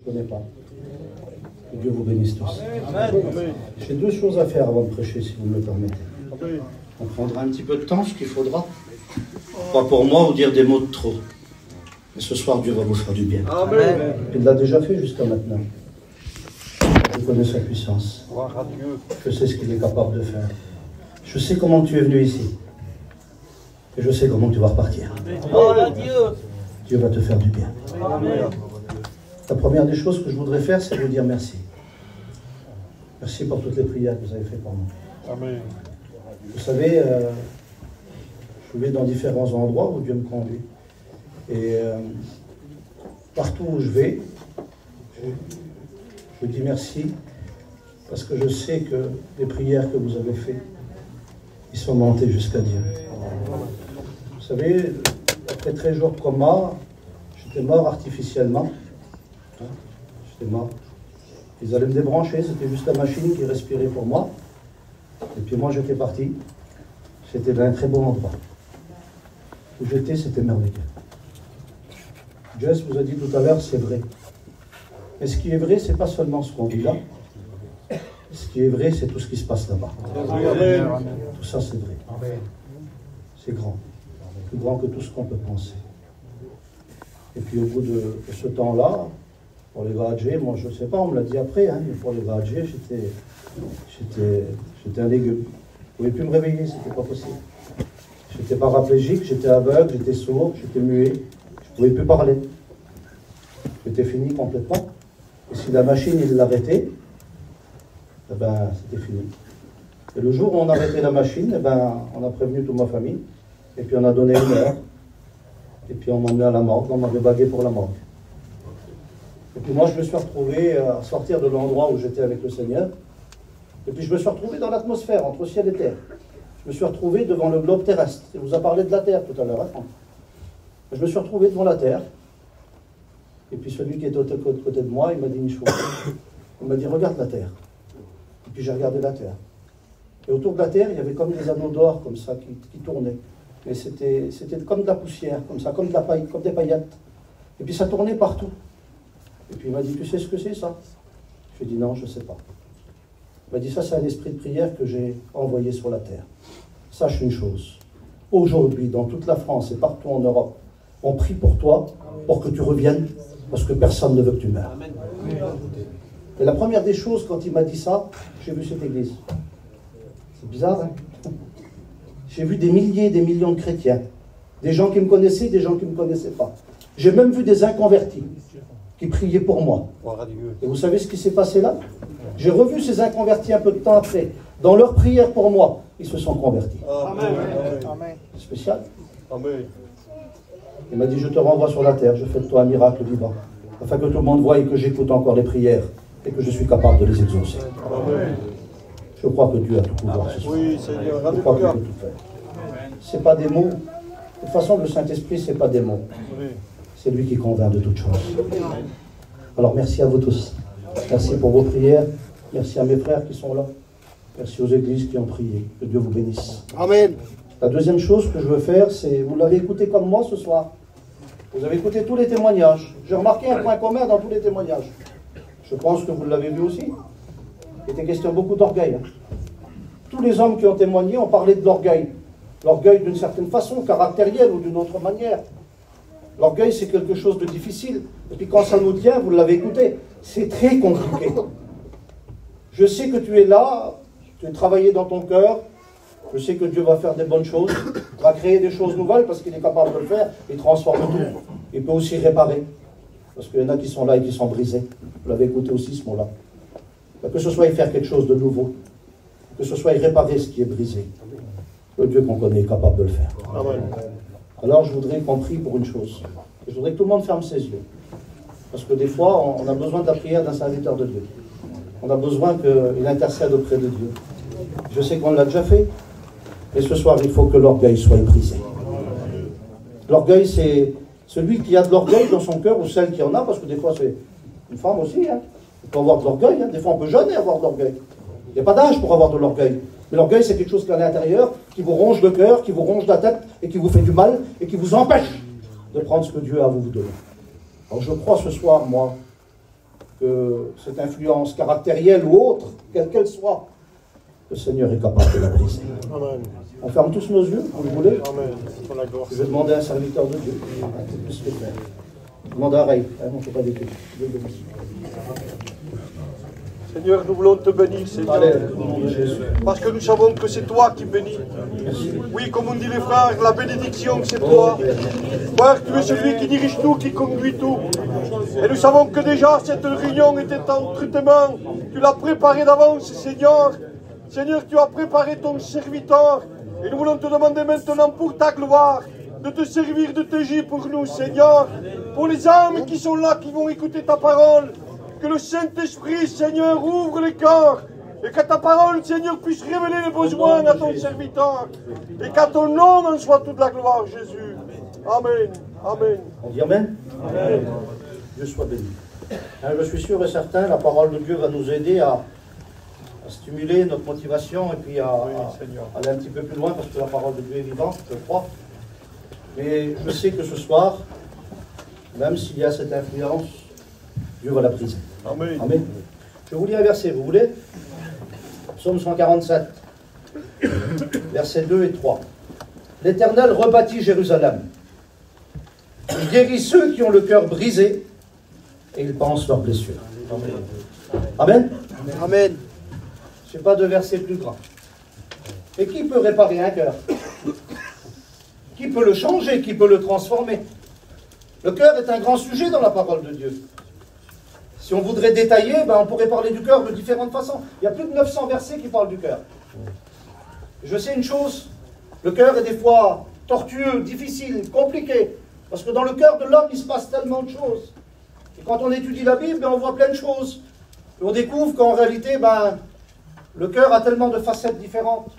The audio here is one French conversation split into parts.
Je ne connais pas. Que Dieu vous bénisse tous. J'ai deux choses à faire avant de prêcher, si vous me le permettez. On prendra un petit peu de temps, ce qu'il faudra. Pas pour moi ou dire des mots de trop. Mais ce soir, Dieu va vous faire du bien. Amen. Il l'a déjà fait jusqu'à maintenant. Je connais sa puissance. Je sais ce qu'il est capable de faire. Je sais comment tu es venu ici. Et je sais comment tu vas repartir. Dieu va te faire du bien. La première des choses que je voudrais faire, c'est vous dire merci. Merci pour toutes les prières que vous avez faites pour moi. Amen. Vous savez, je vais dans différents endroits où Dieu me conduit. Et partout où je vais, je dis merci parce que je sais que les prières que vous avez faites, ils sont montées jusqu'à Dieu. Vous savez, après 13 jours de coma, j'étais mort artificiellement. J'étais mort. Ils allaient me débrancher, c'était juste la machine qui respirait pour moi. Et puis moi, j'étais parti. C'était dans un très beau endroit. Où j'étais, c'était merveilleux. Jess vous a dit tout à l'heure, c'est vrai. Mais ce qui est vrai, c'est pas seulement ce qu'on vit là. Ce qui est vrai, c'est tout ce qui se passe là-bas. Tout ça, c'est vrai. C'est grand. Plus grand que tout ce qu'on peut penser. Et puis au bout de ce temps-là, pour les VAG, moi je ne sais pas, on me l'a dit après, hein, mais pour les VAG, j'étais un légume. Je ne pouvais plus me réveiller, c'était pas possible. J'étais paraplégique, j'étais aveugle, j'étais sourd, j'étais muet, je ne pouvais plus parler. J'étais fini complètement. Et si la machine, il l'arrêtait, eh ben, c'était fini. Et le jour où on a arrêté la machine, eh ben, on a prévenu toute ma famille, et puis on a donné une heure, et puis on m'a emmené à la morgue, on m'avait bagué pour la morgue. Et puis moi, je me suis retrouvé à sortir de l'endroit où j'étais avec le Seigneur, et puis je me suis retrouvé dans l'atmosphère, entre ciel et terre. Je me suis retrouvé devant le globe terrestre. Il vous a parlé de la terre tout à l'heure, hein, Franck. Je me suis retrouvé devant la terre, et puis celui qui était à côté de moi, il m'a dit une chose. Il m'a dit, regarde la terre. Et puis j'ai regardé la terre. Et autour de la terre, il y avait comme des anneaux d'or, comme ça, qui tournaient. Mais c'était comme de la poussière, comme ça, comme de la paille, comme des paillettes. Et puis ça tournait partout. Et puis il m'a dit, tu sais ce que c'est ça? Je lui ai dit, non, je ne sais pas. Il m'a dit, ça c'est un esprit de prière que j'ai envoyé sur la terre. Sache une chose, aujourd'hui, dans toute la France et partout en Europe, on prie pour toi, pour que tu reviennes, parce que personne ne veut que tu meurs. Et la première des choses, quand il m'a dit ça, j'ai vu cette église. C'est bizarre, hein? J'ai vu des milliers, des millions de chrétiens. Des gens qui me connaissaient, des gens qui ne me connaissaient pas. J'ai même vu des inconvertis qui priaient pour moi. Et vous savez ce qui s'est passé là? J'ai revu ces inconvertis un peu de temps après. Dans leur prière pour moi, ils se sont convertis. C'est spécial. Il m'a dit, je te renvoie sur la terre, je fais de toi un miracle vivant, afin que tout le monde voie et que j'écoute encore les prières et que je suis capable de les exaucer. Je crois que Dieu a tout pouvoir ce soir. Oui, Seigneur. Je crois qu'il peut tout faire. Ce n'est pas des mots. De toute façon, le Saint-Esprit, ce n'est pas des mots. C'est lui qui convainc de toutes choses. Alors, merci à vous tous. Merci pour vos prières. Merci à mes frères qui sont là. Merci aux églises qui ont prié. Que Dieu vous bénisse. Amen. La deuxième chose que je veux faire, c'est, vous l'avez écouté comme moi ce soir. Vous avez écouté tous les témoignages. J'ai remarqué un point commun dans tous les témoignages. Je pense que vous l'avez vu aussi. Il était question beaucoup d'orgueil. Tous les hommes qui ont témoigné ont parlé de l'orgueil. L'orgueil d'une certaine façon, caractérielle ou d'une autre manière. L'orgueil, c'est quelque chose de difficile. Et puis quand ça nous tient, vous l'avez écouté, c'est très compliqué. Je sais que tu es là, tu es travaillé dans ton cœur. Je sais que Dieu va faire des bonnes choses, va créer des choses nouvelles parce qu'il est capable de le faire. Il transforme tout. Il peut aussi réparer. Parce qu'il y en a qui sont là et qui sont brisés. Vous l'avez écouté aussi ce mot-là. Que ce soit y faire quelque chose de nouveau. Que ce soit y réparer ce qui est brisé. Le Dieu qu'on connaît est capable de le faire. Alors je voudrais qu'on prie pour une chose. Je voudrais que tout le monde ferme ses yeux. Parce que des fois, on a besoin de la prière d'un serviteur de Dieu. On a besoin qu'il intercède auprès de Dieu. Je sais qu'on l'a déjà fait. Et ce soir, il faut que l'orgueil soit brisé. L'orgueil, c'est celui qui a de l'orgueil dans son cœur ou celle qui en a, parce que des fois, c'est une femme aussi. Hein. On peut avoir de l'orgueil. Hein. Des fois, on peut jeune et avoir de l'orgueil. Il n'y a pas d'âge pour avoir de l'orgueil. Mais l'orgueil, c'est quelque chose qui est à l'intérieur, qui vous ronge le cœur, qui vous ronge la tête, et qui vous fait du mal, et qui vous empêche de prendre ce que Dieu a à vous donner. Alors je crois ce soir, moi, que cette influence caractérielle ou autre, quelle qu'elle soit, le Seigneur est capable de la briser. Amen. On ferme tous nos yeux, vous le voulez? Amen. Pour la gloire. Je vais demander à un serviteur de Dieu qu'il puisse le faire. Demande à Ray, hein, on ne fait pas d'équipe. Seigneur, nous voulons te bénir, Seigneur. Allez, au nom de Jésus. Parce que nous savons que c'est toi qui bénis. Oui, comme on dit les frères, la bénédiction, c'est toi. Père, tu es celui qui dirige tout, qui conduit tout. Et nous savons que déjà, cette réunion était entre tes mains. Tu l'as préparée d'avance, Seigneur. Seigneur, tu as préparé ton serviteur. Et nous voulons te demander maintenant pour ta gloire, de te servir de TJ pour nous, Seigneur. Pour les âmes qui sont là, qui vont écouter ta parole. Que le Saint-Esprit, Seigneur, ouvre les cœurs. Et que ta parole, Seigneur, puisse révéler les besoins à ton serviteur. Et qu'à ton nom en soit toute la gloire, Jésus. Amen. Amen. On dit Amen? Amen. Dieu soit béni. Hein, je suis sûr et certain, la parole de Dieu va nous aider à stimuler notre motivation et puis à aller un petit peu plus loin, parce que la parole de Dieu est vivante, je crois. Mais je sais que ce soir, même s'il y a cette influence, Dieu va la briser. Amen. Amen. Je vous lis un verset, vous voulez? Psaume 147, versets 2 et 3. L'Éternel rebâtit Jérusalem. Il guérit ceux qui ont le cœur brisé et il pense leurs blessures. Amen. Amen. Je n'ai pas de verset plus grand. Et qui peut réparer un cœur? Qui peut le changer? Qui peut le transformer? Le cœur est un grand sujet dans la parole de Dieu. Si on voudrait détailler, on pourrait parler du cœur de différentes façons. Il y a plus de 900 versets qui parlent du cœur. Je sais une chose, le cœur est des fois tortueux, difficile, compliqué. Parce que dans le cœur de l'homme, il se passe tellement de choses. Et quand on étudie la Bible, on voit plein de choses. Et on découvre qu'en réalité, le cœur a tellement de facettes différentes.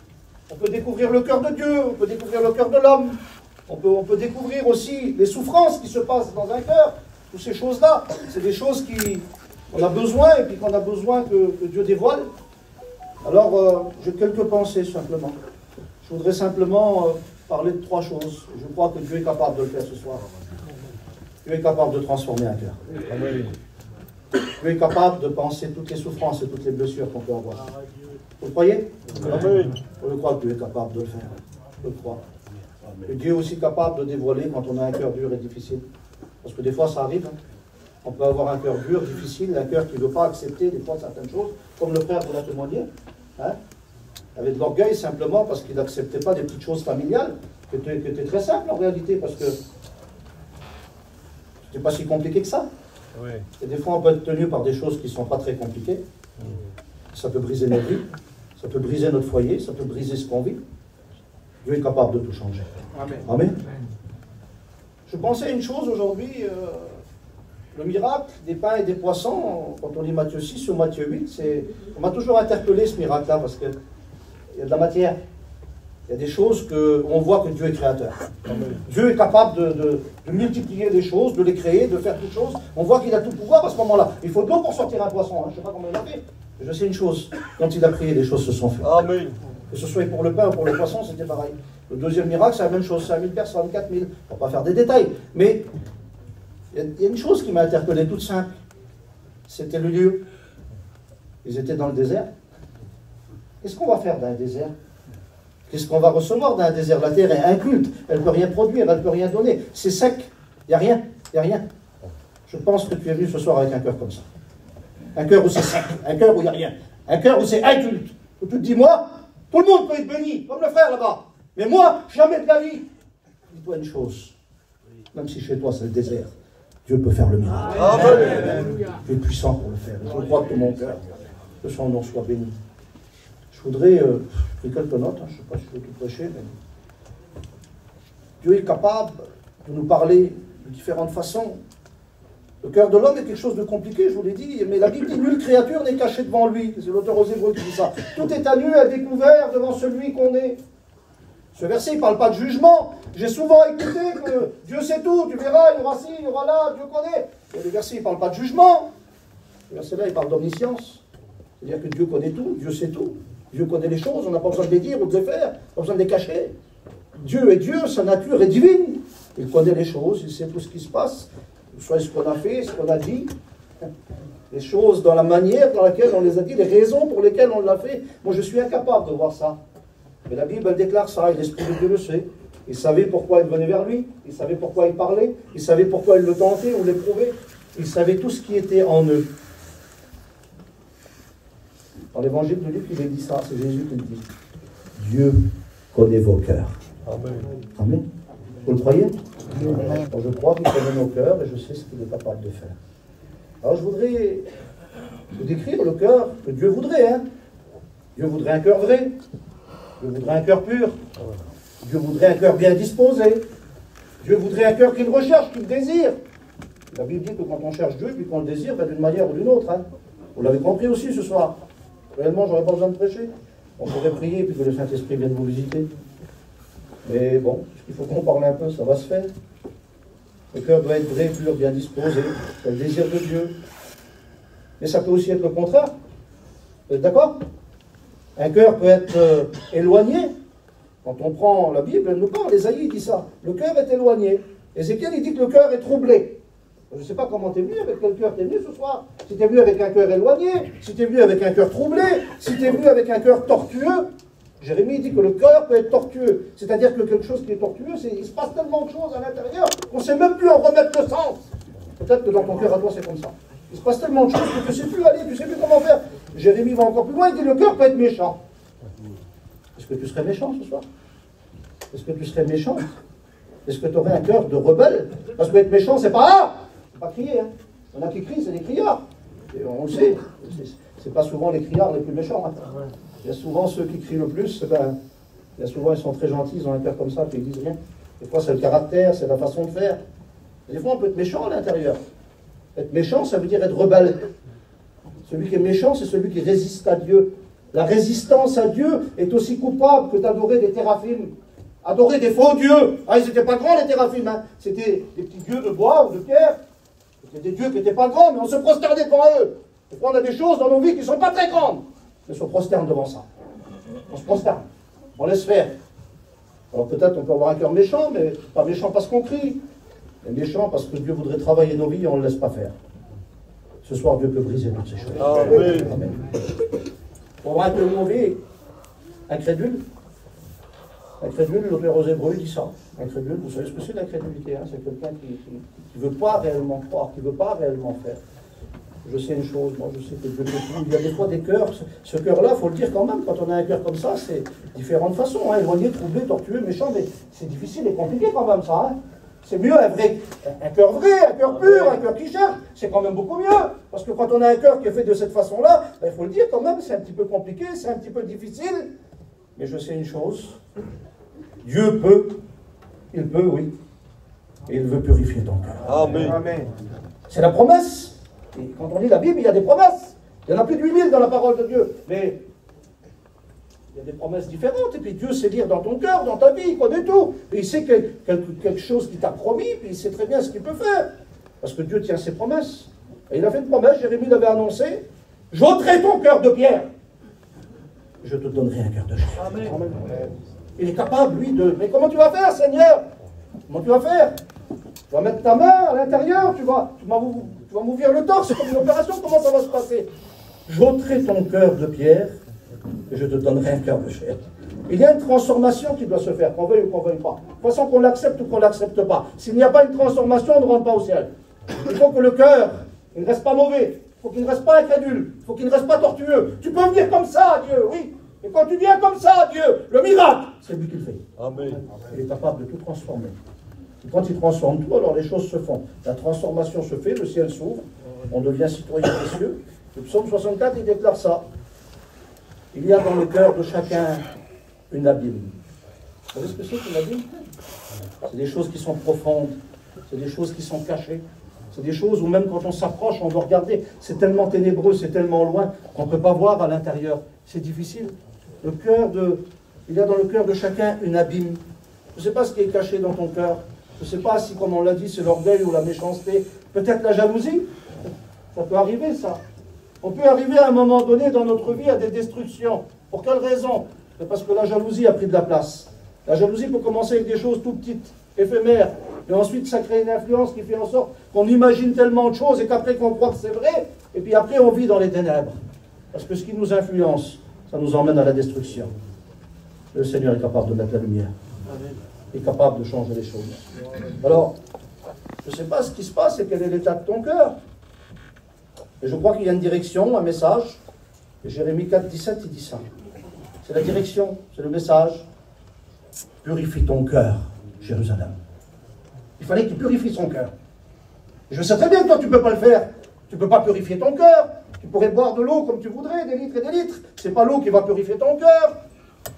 On peut découvrir le cœur de Dieu, on peut découvrir le cœur de l'homme. On peut découvrir aussi les souffrances qui se passent dans un cœur. Toutes ces choses-là, c'est des choses qu'on a besoin et puis qu'on a besoin que Dieu dévoile. Alors, j'ai quelques pensées simplement. Je voudrais simplement parler de 3 choses. Je crois que Dieu est capable de le faire ce soir. Dieu est capable de transformer un cœur. Dieu est capable de penser toutes les souffrances et toutes les blessures qu'on peut avoir. Vous le croyez? Amen. Je crois que Dieu est capable de le faire. Je le crois. Et Dieu est aussi capable de dévoiler quand on a un cœur dur et difficile. Parce que des fois, ça arrive. On peut avoir un cœur dur, difficile, un cœur qui ne veut pas accepter des fois certaines choses, comme le frère vous l'a témoigné. Hein? Il avait de l'orgueil simplement parce qu'il n'acceptait pas des petites choses familiales, qui étaient très simples en réalité, parce que c'était pas si compliqué que ça. Oui. Et des fois, on peut être tenu par des choses qui ne sont pas très compliquées. Ça peut briser nos vies, ça peut briser notre foyer, ça peut briser ce qu'on vit. Dieu est capable de tout changer. Amen. Amen. Je pensais à une chose aujourd'hui, le miracle des pains et des poissons, quand on lit Matthieu 6 ou Matthieu 8, on m'a toujours interpellé ce miracle-là, parce qu'il y a de la matière. Il y a des choses où on voit que Dieu est créateur. Amen. Dieu est capable de multiplier des choses, de les créer, de faire toutes choses. On voit qu'il a tout pouvoir à ce moment-là. Il faut de l'eau pour sortir un poisson. Je ne sais pas comment il a fait. Je sais une chose, quand il a créé, les choses se sont faites. Amen. Que ce soit pour le pain ou pour le poisson, c'était pareil. Le deuxième miracle, c'est la même chose, 5000 personnes, 4000. On ne va pas faire des détails. Mais il y a une chose qui m'a interpellé, toute simple. C'était le lieu. Ils étaient dans le désert. Qu'est-ce qu'on va faire dans un désert? Qu'est-ce qu'on va recevoir dans un désert? La terre est inculte. Elle ne peut rien produire, elle ne peut rien donner. C'est sec. Il n'y a rien. Il n'y a rien. Je pense que tu es venu ce soir avec un cœur comme ça. Un cœur où c'est sec. Un cœur où il n'y a rien. Un cœur où c'est inculte. Où tu te dis, moi, tout le monde peut être béni, comme le frère là-bas. Mais moi, jamais de la vie. Dis-toi une chose. Même si chez toi c'est le désert, Dieu peut faire le miracle. Amen. Dieu est puissant pour le faire. Je crois que mon cœur, que son nom soit béni. Je voudrais, j'ai pris quelques notes, je ne sais pas si je vais tout prêcher, mais Dieu est capable de nous parler de différentes façons. Le cœur de l'homme est quelque chose de compliqué, je vous l'ai dit, mais la Bible dit nulle créature n'est cachée devant lui. C'est l'auteur aux Hébreux qui dit ça. Tout est à nu, à découvert devant celui qu'on est. Ce verset, il ne parle pas de jugement. J'ai souvent écouté que Dieu sait tout, tu verras, il y aura ci, il y aura là, Dieu connaît. Et le verset, il ne parle pas de jugement. Le verset là, il parle d'omniscience. C'est-à-dire que Dieu connaît tout, Dieu sait tout. Dieu connaît les choses, on n'a pas besoin de les dire ou de les faire, pas besoin de les cacher. Dieu est Dieu, sa nature est divine. Il connaît les choses, il sait tout ce qui se passe, soit ce qu'on a fait, ce qu'on a dit. les choses dans la manière dans laquelle on les a dit, les raisons pour lesquelles on l'a fait. Moi, je suis incapable de voir ça. Mais la Bible, elle déclare ça, et l'Esprit de Dieu le sait. Il savait pourquoi il venait vers lui, il savait pourquoi il parlait, il savait pourquoi il le tentait ou l'éprouvait. Il savait tout ce qui était en eux. Dans l'évangile de Luc, il est dit ça, c'est Jésus qui le dit. Dieu connaît vos cœurs. Amen. Amen. Vous le croyez? Bon, je crois qu'il connaît nos cœurs et je sais ce qu'il est capable de faire. Alors je voudrais vous décrire le cœur que Dieu voudrait. Hein? Dieu voudrait un cœur vrai. Dieu voudrait un cœur pur. Dieu voudrait un cœur bien disposé. Dieu voudrait un cœur qu'il recherche, qu'il désire. La Bible dit que quand on cherche Dieu, puis qu'on le désire, ben, d'une manière ou d'une autre. Hein. Vous l'avez compris aussi ce soir. Réellement, j'aurais pas besoin de prêcher. On pourrait prier, puis que le Saint-Esprit vienne vous visiter. Mais bon, il faut qu'on parle un peu, ça va se faire. Le cœur doit être vrai, pur, bien disposé. C'est le désir de Dieu. Mais ça peut aussi être le contraire. Vous êtes d'accord? Un cœur peut être éloigné. Quand on prend la Bible, elle nous parle, Ésaïe dit ça. Le cœur est éloigné. Ézéchiel, il dit que le cœur est troublé. Je ne sais pas comment tu es venu, avec quel cœur tu es venu ce soir. Si tu es venu avec un cœur éloigné, si tu es venu avec un cœur troublé, si tu es venu avec un cœur tortueux. Jérémie dit que le cœur peut être tortueux. C'est-à-dire que quelque chose qui est tortueux, il se passe tellement de choses à l'intérieur qu'on ne sait même plus en remettre le sens. Peut-être que dans ton cœur à toi, c'est comme ça. Il se passe tellement de choses que tu ne sais plus aller, tu ne sais plus comment faire. Jérémie va encore plus loin, il dit le cœur peut être méchant. Est-ce que tu serais méchant ce soir? Est-ce que tu serais méchant? Est-ce que tu aurais un cœur de rebelle? Parce que être méchant, c'est pas pas crier. Hein. Il y en a qui crient, c'est des criards. Et on le sait. C'est pas souvent les criards les plus méchants. Hein. Il y a souvent ceux qui crient le plus. Ben, il y a souvent, ils sont très gentils, ils ont un cœur comme ça, puis ils disent rien. Des fois, c'est le caractère, c'est la façon de faire. Des fois, on peut être méchant à l'intérieur. Être méchant, ça veut dire être rebelle. Celui qui est méchant, c'est celui qui résiste à Dieu. La résistance à Dieu est aussi coupable que d'adorer des téraphimes. Adorer des faux dieux. Ah, ils n'étaient pas grands, les téraphimes. Hein. C'était des petits dieux de bois ou de pierre. C'était des dieux qui n'étaient pas grands, mais on se prosternait devant eux. Des fois, on a des choses dans nos vies qui ne sont pas très grandes. Mais on se prosterne devant ça. On se prosterne. On laisse faire. Alors peut-être on peut avoir un cœur méchant, mais pas méchant parce qu'on crie. Mais méchant parce que Dieu voudrait travailler nos vies et on ne le laisse pas faire. Ce soir, Dieu peut briser toutes ces choses. Amen. Amen. Pour avoir un cœur mauvais, incrédule. Incrédule, l'auteur aux Hébreux dit ça. Incrédule, vous savez ce que c'est l'incrédulité, hein? C'est quelqu'un qui ne veut pas réellement croire, qui ne veut pas réellement faire. Je sais une chose, moi je sais que Dieu peut tout. Il y a des fois des cœurs, ce cœur-là, il faut le dire quand même, quand on a un cœur comme ça, c'est différentes façons, hein? Éloigné, troublé, tortueux, méchant, mais c'est difficile et compliqué quand même ça. Hein? C'est mieux un cœur vrai, un cœur pur, un cœur qui cherche, c'est quand même beaucoup mieux. Parce que quand on a un cœur qui est fait de cette façon-là, ben, il faut le dire quand même, c'est un petit peu compliqué, c'est un petit peu difficile. Mais je sais une chose, Dieu peut, il peut, oui, et il veut purifier ton cœur. Amen. C'est la promesse. Et quand on lit la Bible, il y a des promesses. Il y en a plus de 8000 dans la parole de Dieu. Mais il y a des promesses différentes. Et puis Dieu sait lire dans ton cœur, dans ta vie, il connaît tout. Et il sait quelque chose qu'il t'a promis, puis il sait très bien ce qu'il peut faire. Parce que Dieu tient ses promesses. Et il a fait une promesse, Jérémie l'avait annoncé. J'ôterai ton cœur de pierre. Je te donnerai un cœur de chair. Amen. Il est capable, lui, de... Mais comment tu vas faire, Seigneur? Comment tu vas faire? Tu vas mettre ta main à l'intérieur, tu vas m'ouvrir le torse, c'est comme une opération, comment ça va se passer? J'ôterai ton cœur de pierre et je te donnerai un cœur de chair. Il y a une transformation qui doit se faire, qu'on veuille ou qu'on ne veuille pas. De toute façon, qu'on l'accepte ou qu'on ne l'accepte pas. S'il n'y a pas une transformation, on ne rentre pas au ciel. Il faut que le cœur, il ne reste pas mauvais, il faut qu'il ne reste pas incrédule, il faut qu'il ne reste pas tortueux. Tu peux venir comme ça à Dieu, oui. Et quand tu viens comme ça à Dieu, le miracle, c'est lui qui le fait. Amen. Il est capable de tout transformer. Et quand il transforme tout, alors les choses se font. La transformation se fait, le ciel s'ouvre, on devient citoyen des cieux. Le psaume 64, il déclare ça. Il y a dans le cœur de chacun une abîme. Vous savez ce que c'est qu'une abîme? C'est des choses qui sont profondes, c'est des choses qui sont cachées. C'est des choses où même quand on s'approche, on doit regarder. C'est tellement ténébreux, c'est tellement loin qu'on ne peut pas voir à l'intérieur. C'est difficile. Il y a dans le cœur de chacun une abîme. Je ne sais pas ce qui est caché dans ton cœur. Je ne sais pas si, comme on l'a dit, c'est l'orgueil ou la méchanceté. Peut-être la jalousie. Ça peut arriver, ça. On peut arriver à un moment donné dans notre vie à des destructions. Pour quelle raison? C'est parce que la jalousie a pris de la place. La jalousie peut commencer avec des choses tout petites, éphémères. Et ensuite, ça crée une influence qui fait en sorte qu'on imagine tellement de choses et qu'après qu'on croit que c'est vrai, Et puis après, on vit dans les ténèbres. Parce que ce qui nous influence, ça nous emmène à la destruction. Le Seigneur est capable de mettre la lumière. Il est capable de changer les choses. Alors, je ne sais pas ce qui se passe et quel est l'état de ton cœur. Et je crois qu'il y a une direction, un message. Et Jérémie 4, 17, il dit ça. C'est la direction, c'est le message. Purifie ton cœur, Jérusalem. Il fallait qu'il purifie son cœur. Et je sais très bien que toi, tu ne peux pas le faire. Tu ne peux pas purifier ton cœur. Tu pourrais boire de l'eau comme tu voudrais, des litres et des litres. Ce n'est pas l'eau qui va purifier ton cœur.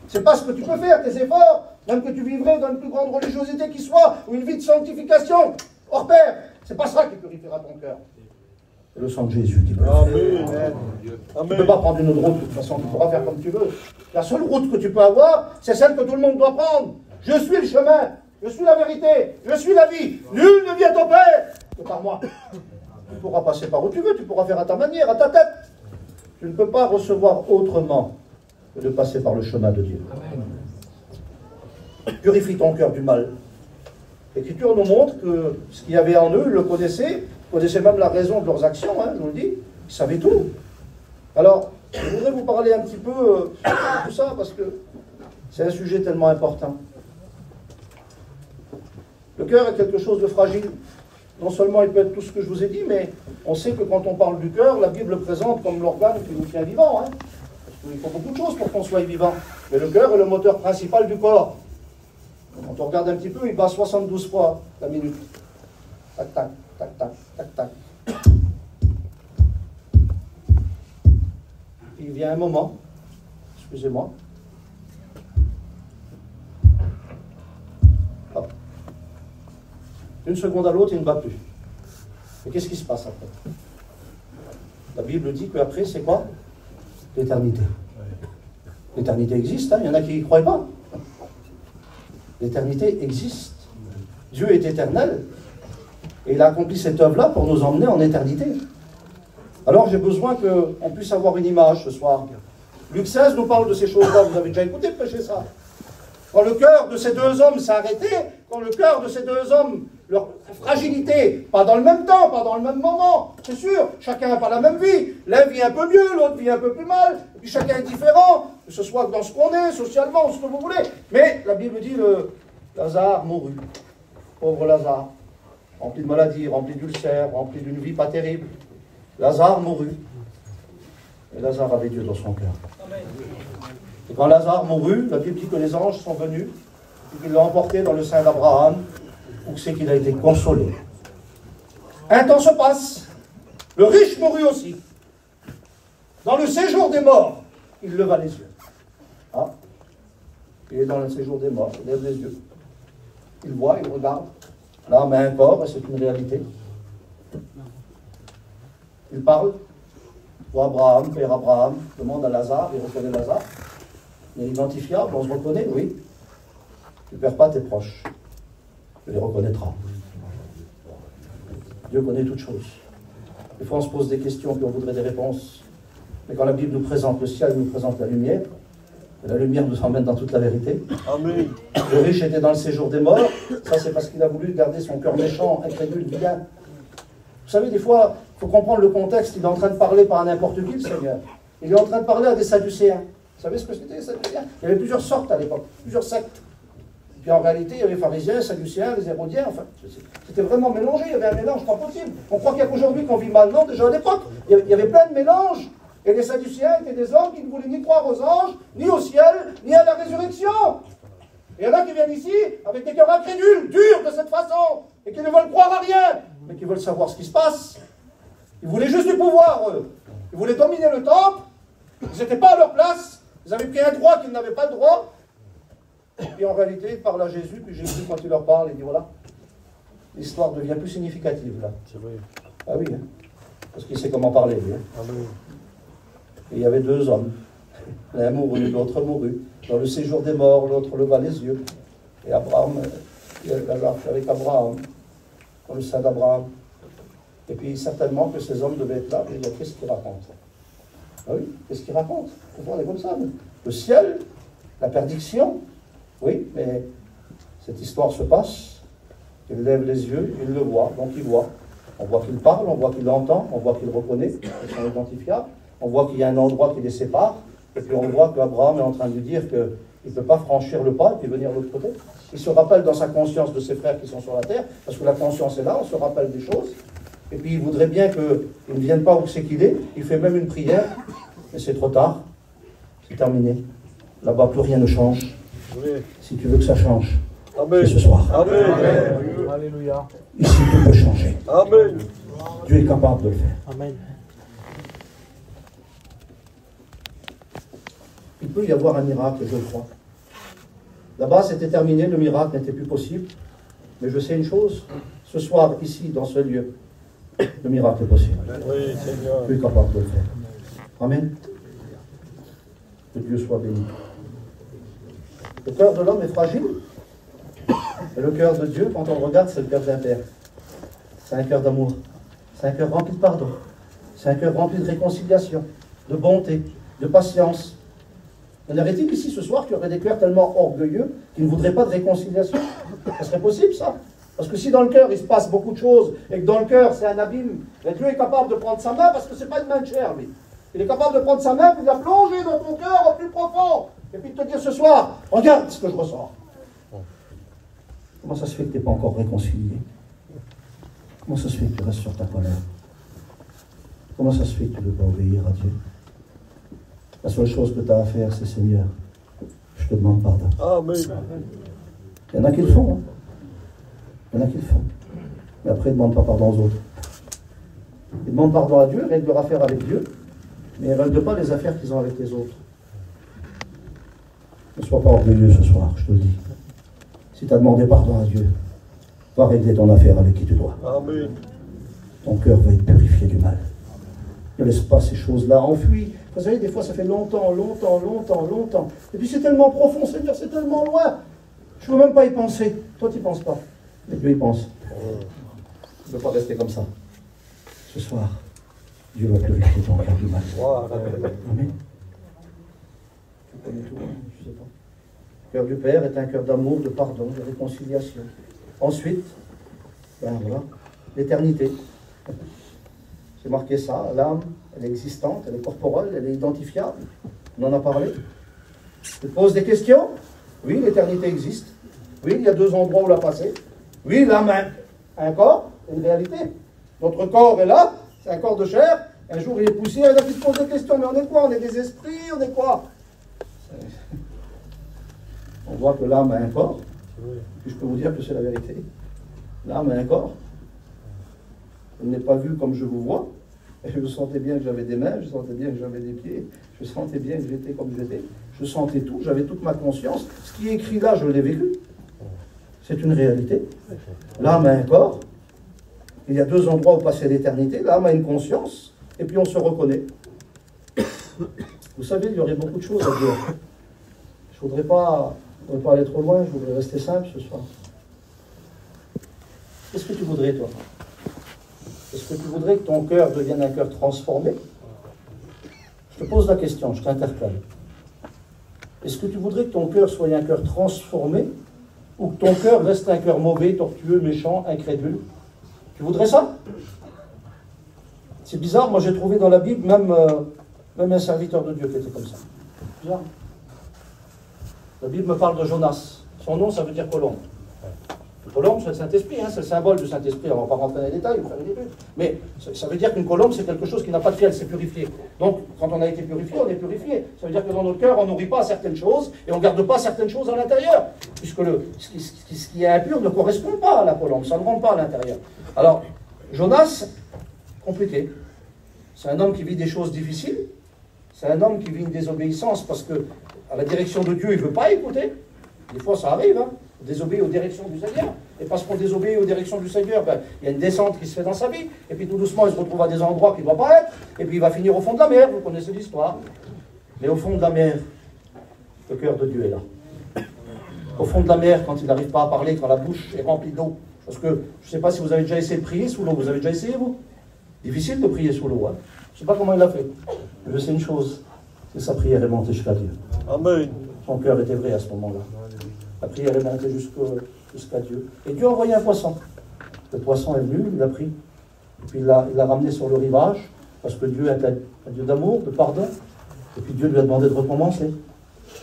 Ce n'est pas ce que tu peux faire, tes efforts. Même que tu vivrais dans une plus grande religiosité qui soit, ou une vie de sanctification. Hors pair. Ce n'est pas ça qui purifiera ton cœur. C'est le sang de Jésus qui peut le faire. Tu ne peux pas prendre une autre route, de toute façon, tu pourras faire comme tu veux. La seule route que tu peux avoir, c'est celle que tout le monde doit prendre. Je suis le chemin, je suis la vérité, je suis la vie. Nul ne vient au Père que par moi. Tu pourras passer par où tu veux, tu pourras faire à ta manière, à ta tête. Tu ne peux pas recevoir autrement que de passer par le chemin de Dieu. Purifie ton cœur du mal. L'Écriture nous montre que ce qu'il y avait en eux, ils le connaissaient même la raison de leurs actions, hein, je vous le dis, ils savaient tout. Alors, je voudrais vous parler un petit peu de tout ça, parce que c'est un sujet tellement important. Le cœur est quelque chose de fragile. Non seulement il peut être tout ce que je vous ai dit, mais on sait que quand on parle du cœur, la Bible le présente comme l'organe qui nous tient vivant. Hein. Parce qu'il faut beaucoup de choses pour qu'on soit vivant. Mais le cœur est le moteur principal du corps. Quand on regarde un petit peu, il bat 72 fois la minute. Tac, tac, tac, tac, tac, tac. Il vient un moment, excusez-moi. Hop. D'une seconde à l'autre, il ne bat plus. Et qu'est-ce qui se passe après? La Bible dit qu'après, c'est quoi? L'éternité. L'éternité existe, hein, il y en a qui n'y croient pas. L'éternité existe. Dieu est éternel. Et il a accompli cette œuvre-là pour nous emmener en éternité. Alors j'ai besoin qu'on puisse avoir une image ce soir. Luc 16 nous parle de ces choses-là. Vous avez déjà écouté prêcher ça. Quand le cœur de ces deux hommes s'est arrêté, quand le cœur de ces deux hommes, leur fragilité, pas dans le même temps, pas dans le même moment, c'est sûr, chacun n'a pas la même vie. L'un vit un peu mieux, l'autre vit un peu plus mal, et puis chacun est différent, que ce soit dans ce qu'on est, socialement, ce que vous voulez. Mais la Bible dit, Lazare mourut. Pauvre Lazare, rempli de maladies, rempli d'ulcères, rempli d'une vie pas terrible. Lazare mourut. Et Lazare avait Dieu dans son cœur. Et quand Lazare mourut, la Bible dit que les anges sont venus et qu'ils l'ont emporté dans le sein d'Abraham, où c'est qu'il a été consolé. Un temps se passe, le riche mourut aussi. Dans le séjour des morts, il leva les yeux. Ah, il est dans le séjour des morts, il lève les yeux. Il voit, il regarde. L'âme a un corps et c'est une réalité. Il parle. Pour Abraham, père Abraham, demande à Lazare, il reconnaît Lazare. Il est identifiable, on se reconnaît, oui. Tu ne perds pas tes proches. Tu les reconnaîtras. Dieu connaît toutes choses. Des fois, on se pose des questions puis on voudrait des réponses. Mais quand la Bible nous présente le ciel, elle nous présente la lumière. Et la lumière nous emmène dans toute la vérité. Amen. Le riche était dans le séjour des morts. Ça, c'est parce qu'il a voulu garder son cœur méchant, incrédule, vilain. Vous savez, des fois, il faut comprendre le contexte. Il est en train de parler par n'importe qui, le Seigneur. Il est en train de parler à des Sadducéens. Vous savez ce que c'était, les Sadducéens? Il y avait plusieurs sortes à l'époque, plusieurs sectes. Et puis en réalité, il y avait les pharisiens, les Sadducéens, les Hérodiens, enfin, c'était vraiment mélangé, il y avait un mélange pas possible. On croit qu'il y a qu'aujourd'hui qu'on vit mal. Non, déjà à l'époque, il y avait plein de mélanges. Et les Sadducéens étaient des hommes qui ne voulaient ni croire aux anges, ni au ciel, ni à la résurrection. Et il y en a qui viennent ici avec des cœurs incrédules, durs de cette façon, et qui ne veulent croire à rien, mais qui veulent savoir ce qui se passe. Ils voulaient juste du pouvoir, eux. Ils voulaient dominer le temple. Ils n'étaient pas à leur place. Ils avaient pris un droit qu'ils n'avaient pas le droit. Et puis en réalité, ils parlent à Jésus, puis Jésus, quand il leur parle, il dit voilà, l'histoire devient plus significative là. C'est vrai. Ah oui, hein, parce qu'il sait comment parler, lui. Hein. Ah oui. Et il y avait deux hommes. L'un mourut, l'autre mourut. Dans le séjour des morts, l'autre leva les yeux. Et Abraham, Lazare avec Abraham, dans le sein d'Abraham. Et puis certainement que ces hommes devaient être là. Et il dit qu'est-ce qu'ils racontent? Ah oui, qu'est-ce qu'ils racontent? On est comme ça. Le ciel, la perdition. Oui, mais cette histoire se passe. Il lève les yeux, il le voit, donc il voit. On voit qu'il parle, on voit qu'il entend, on voit qu'il reconnaît, ils sont identifiables. On voit qu'il y a un endroit qui les sépare. Et puis on voit qu'Abraham est en train de lui dire qu'il ne peut pas franchir le pas et puis venir de l'autre côté. Il se rappelle dans sa conscience de ses frères qui sont sur la terre, parce que la conscience est là, on se rappelle des choses. Et puis il voudrait bien qu'ils ne viennent pas où c'est qu'il est. Il fait même une prière, mais c'est trop tard. C'est terminé. Là-bas, plus rien ne change. Oui. Si tu veux que ça change, c'est ce soir. Amen. Alléluia. Ici, tout peut changer. Amen. Dieu est capable de le faire. Amen. Il peut y avoir un miracle, je le crois. Là-bas, c'était terminé, le miracle n'était plus possible. Mais je sais une chose, ce soir, ici, dans ce lieu, le miracle est possible. Oui, Seigneur. Dieu est capable de le faire. Amen. Que Dieu soit béni. Le cœur de l'homme est fragile. Et le cœur de Dieu, quand on le regarde, c'est le cœur d'un père. C'est un cœur d'amour. C'est un cœur rempli de pardon. C'est un cœur rempli de réconciliation, de bonté, de patience. Y en aurait-il ici ce soir qui aurait des cœurs tellement orgueilleux qui ne voudraient pas de réconciliation? Ça serait possible, ça? Parce que si dans le cœur il se passe beaucoup de choses et que dans le cœur c'est un abîme, Dieu est capable de prendre sa main parce que c'est pas une main de chair, lui. Il est capable de prendre sa main et de la plonger dans ton cœur au plus profond et puis de te dire ce soir, regarde ce que je ressens. Comment ça se fait que tu n'es pas encore réconcilié? Comment ça se fait que tu restes sur ta colère? Comment ça se fait que tu ne veux pas obéir à Dieu? La seule chose que tu as à faire, c'est Seigneur, je te demande pardon. Amen. Il y en a qui le font. Hein. Il y en a qui le font. Mais après, ils ne demandent pas pardon aux autres. Ils demandent pardon à Dieu, règlent leur affaire avec Dieu, mais ils ne règlent pas les affaires qu'ils ont avec les autres. Ne sois pas orgueilleux ce soir, je te le dis. Si tu as demandé pardon à Dieu, va régler ton affaire avec qui tu dois. Amen. Ton cœur va être purifié du mal. Ne laisse pas ces choses-là enfuies. Vous savez, des fois, ça fait longtemps. Et puis c'est tellement profond, Seigneur, c'est tellement loin. Je ne veux même pas y penser. Toi, tu n'y penses pas. Mais Dieu y pense. Tu ne peux pas rester comme ça. Ce soir, Dieu va purifier ton cœur du mal. Amen. Tu connais tout, hein? Je ne sais pas. Le cœur du Père est un cœur d'amour, de pardon, de réconciliation. Ensuite, ben voilà, l'éternité. C'est marqué ça, l'âme, elle est existante, elle est corporelle, elle est identifiable. On en a parlé. Tu te poses des questions? Oui, l'éternité existe. Oui, il y a deux endroits où la passer. Oui, l'âme a un corps, une réalité. Notre corps est là, c'est un corps de chair. Un jour, il est poussé, il y en a qui se posent des questions. Mais on est quoi? On est des esprits, on est quoi? On voit que l'âme a un corps. Puis je peux vous dire que c'est la vérité. L'âme a un corps. Elle n'est pas vue comme je vous vois. Et je sentais bien que j'avais des mains, je sentais bien que j'avais des pieds, je sentais bien que j'étais comme j'étais. Je sentais tout, j'avais toute ma conscience. Ce qui est écrit là, je l'ai vécu. C'est une réalité. L'âme a un corps. Il y a deux endroits où passer l'éternité. L'âme a une conscience. Et puis on se reconnaît. Vous savez, il y aurait beaucoup de choses à dire. Je ne voudrais pas aller trop loin, je voudrais rester simple ce soir. Qu'est-ce que tu voudrais, toi? Est-ce que tu voudrais que ton cœur devienne un cœur transformé? Je te pose la question, je t'interpelle. Est-ce que tu voudrais que ton cœur soit un cœur transformé ou que ton cœur reste un cœur mauvais, tortueux, méchant, incrédule? Tu voudrais ça? C'est bizarre, moi j'ai trouvé dans la Bible même un serviteur de Dieu qui était comme ça. Bizarre. La Bible me parle de Jonas. Son nom, ça veut dire colombe. Le colombe, c'est le Saint-Esprit, hein, c'est le symbole du Saint-Esprit. On ne va pas rentrer dans les détails, mais ça veut dire qu'une colombe, c'est quelque chose qui n'a pas de fiel, c'est purifié. Donc, quand on a été purifié, on est purifié. Ça veut dire que dans notre cœur, on ne nourrit pas certaines choses et on ne garde pas certaines choses à l'intérieur. Puisque ce qui est impur ne correspond pas à la colombe, ça ne rentre pas à l'intérieur. Alors, Jonas, compliqué. C'est un homme qui vit des choses difficiles. C'est un homme qui vit une désobéissance parce que à la direction de Dieu, il ne veut pas écouter. Des fois, ça arrive, hein. On désobéit aux directions du Seigneur. Et parce qu'on désobéit aux directions du Seigneur, ben, il y a une descente qui se fait dans sa vie. Et puis tout doucement, il se retrouve à des endroits qu'il ne doit pas être. Et puis il va finir au fond de la mer. Vous connaissez l'histoire. Mais au fond de la mer, le cœur de Dieu est là. Au fond de la mer, quand il n'arrive pas à parler, quand la bouche est remplie d'eau. Parce que je ne sais pas si vous avez déjà essayé de prier sous l'eau. Vous avez déjà essayé, vous? Difficile de prier sous l'eau. Hein. Je ne sais pas comment il a fait. Mais je sais une chose, c'est que sa prière est montée jusqu'à Dieu. Amen. Son cœur était vrai à ce moment-là. La prière est montée jusqu'à Dieu. Et Dieu a envoyé un poisson. Le poisson est venu, il a pris Puis il l'a ramené sur le rivage, parce que Dieu est un Dieu d'amour, de pardon. Et puis Dieu lui a demandé de recommencer.